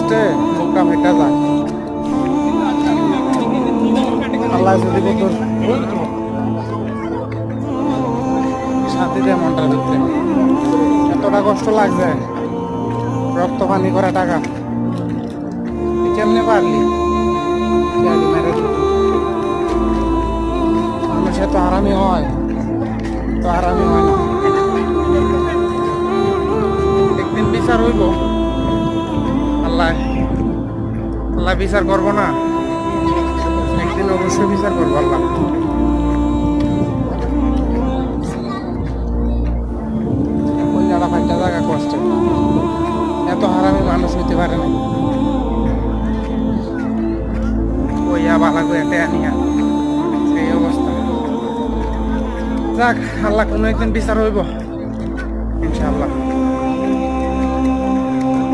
কষ্টে মুখটা ফেটা যায়। আল্লাহ যদি কত শান্তি দেয় মনটার ভিতরে। এতটা কষ্ট লাগছে, রক্ত পানি করা টাকা কেমনে পারলি? মানুষ এত আরামই হয়, তো আরামই হয় না। একদিন বিচার হইব, আল্লাহ আল্লাহ বিচার করবো না? একদিন অবশ্যই বিচার করবো আল্লাহ। ওই জায়গা ফাইটা জায়গা কষ্টে, এত হারামি মানুষ হইতে পারে না। ওইয়া বালা করে আনিয়া এই অবস্থা। যাক, আল্লাহ কোনো একদিন বিচার হইব ইনশাআল্লাহ।